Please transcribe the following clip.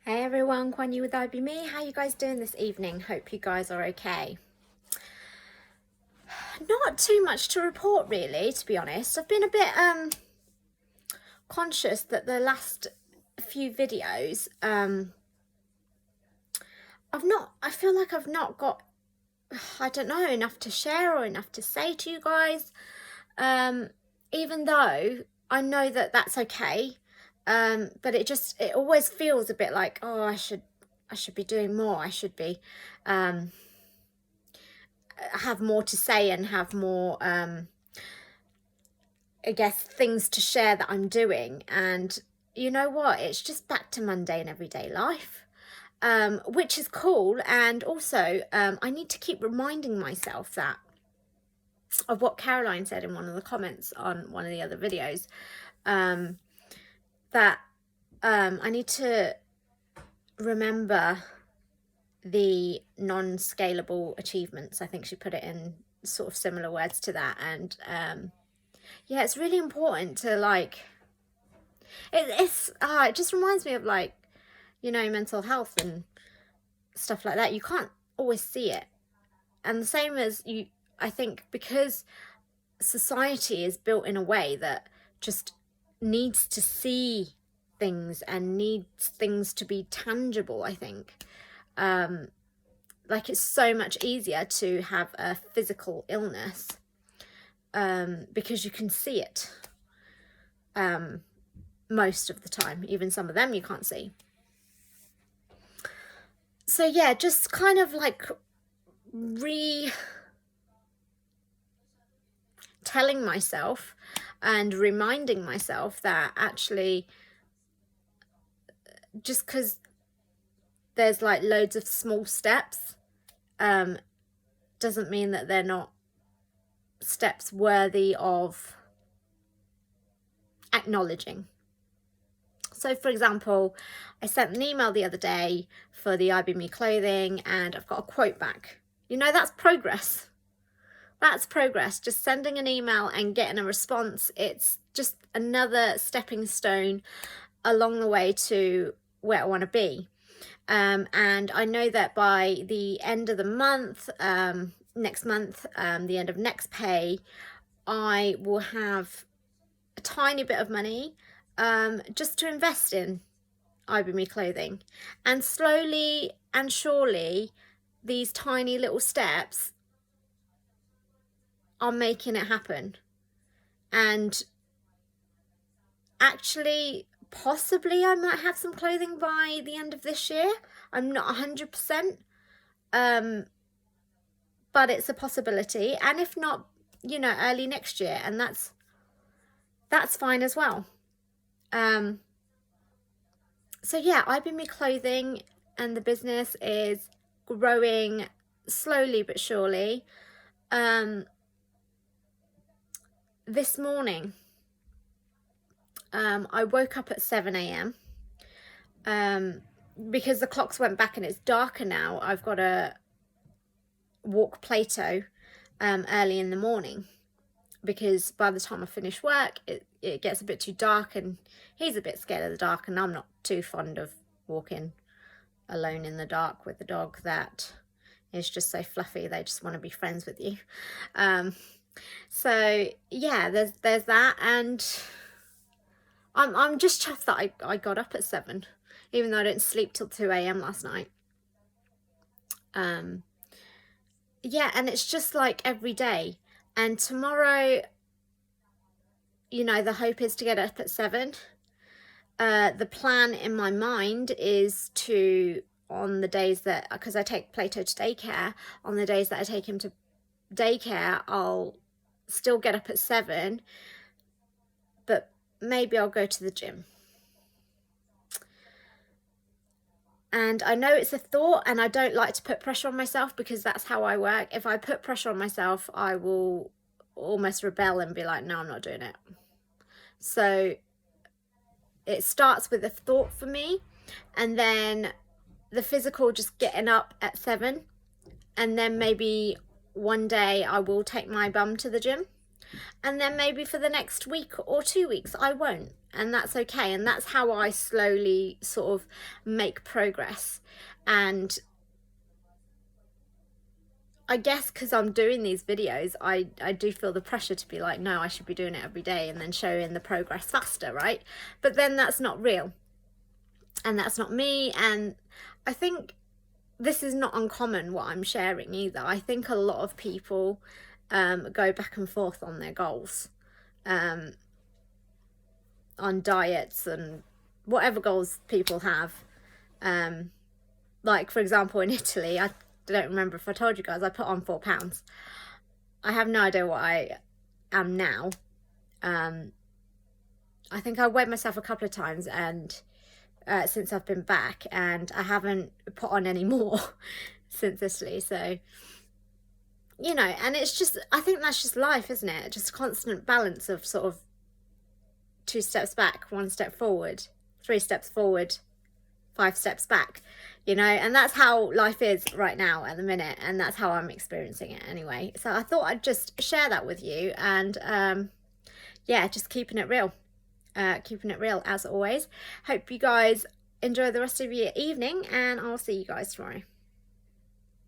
Hey everyone, Kwan-yee with Me. How you guys doing this evening? Hope you guys are okay. Not too much to report really, to be honest. I've been a bit conscious that the last few videos I feel like I've not got, I don't know, enough to share or enough to say to you guys. Even though I know that that's okay. But it always feels a bit like, oh, I should be doing more. I should be have more to say and have more I guess things to share that I'm doing. And you know what, it's just back to mundane everyday life, which is cool. And also I need to keep reminding myself that of what Caroline said in one of the comments on one of the other videos, that I need to remember the non-scalable achievements. I think she put it in sort of similar words to that. And yeah, it's really important to like, it just reminds me of, like, you know, mental health and stuff like that. You can't always see it. And the same as you, I think, because society is built in a way that just needs to see things and needs things to be tangible, I think. Like, it's so much easier to have a physical illness because you can see it most of the time. Even some of them you can't see. So yeah, just kind of like telling myself and reminding myself that actually, just because there's like loads of small steps doesn't mean that they're not steps worthy of acknowledging. So for example, I sent an email the other day for the Me clothing, and I've got a quote back. You know, that's progress. That's progress. Just sending an email and getting a response. It's just another stepping stone along the way to where I want to be. And I know that by the end of the month, next month, the end of next pay, I will have a tiny bit of money just to invest in Me clothing. And slowly and surely, these tiny little steps are making it happen. And actually, possibly I might have some clothing by the end of this year. I'm not 100%, but it's a possibility. And if not, you know, early next year, and that's fine as well. So yeah, Me clothing and the business is growing slowly but surely. This morning, I woke up at 7 a.m. Because the clocks went back and it's darker now. I've got to walk Plato early in the morning, because by the time I finish work, it gets a bit too dark, and he's a bit scared of the dark, and I'm not too fond of walking alone in the dark with the dog that is just so fluffy. They just want to be friends with you. So yeah, there's that. And I'm just chuffed that I got up at 7, even though I didn't sleep till 2 a.m. last night. Yeah, and it's just like every day. And tomorrow, you know, the hope is to get up at 7. The plan in my mind is to, on the days that, because I take Plato to daycare, on the days that I take him to daycare, I'll still get up at 7, but maybe I'll go to the gym. And I know it's a thought, and I don't like to put pressure on myself, because that's how I work. If I put pressure on myself, I will almost rebel and be like, no, I'm not doing it. So it starts with a thought for me, and then the physical, just getting up at 7, and then maybe one day I will take my bum to the gym. and then maybe for the next week or 2 weeks I won't, and that's okay. And that's how I slowly sort of make progress. And I guess because I'm doing these videos, I do feel the pressure to be like, no, I should be doing it every day and then showing the progress faster, right? But then that's not real, and that's not me. And I think this is not uncommon what I'm sharing either. I think a lot of people go back and forth on their goals, on diets and whatever goals people have. Like, for example, in Italy, I don't remember if I told you guys, I put on 4 pounds. I have no idea what I am now. I think I weighed myself a couple of times and since I've been back, and I haven't put on any more since Italy. So, you know, and it's just, I think that's just life, isn't it? Just a constant balance of sort of 2 steps back, 1 step forward, 3 steps forward, 5 steps back, you know. And that's how life is right now at the minute, and that's how I'm experiencing it anyway. So I thought I'd just share that with you, and yeah, just keeping it real. Keeping it real as always. Hope you guys enjoy the rest of your evening, and I'll see you guys tomorrow.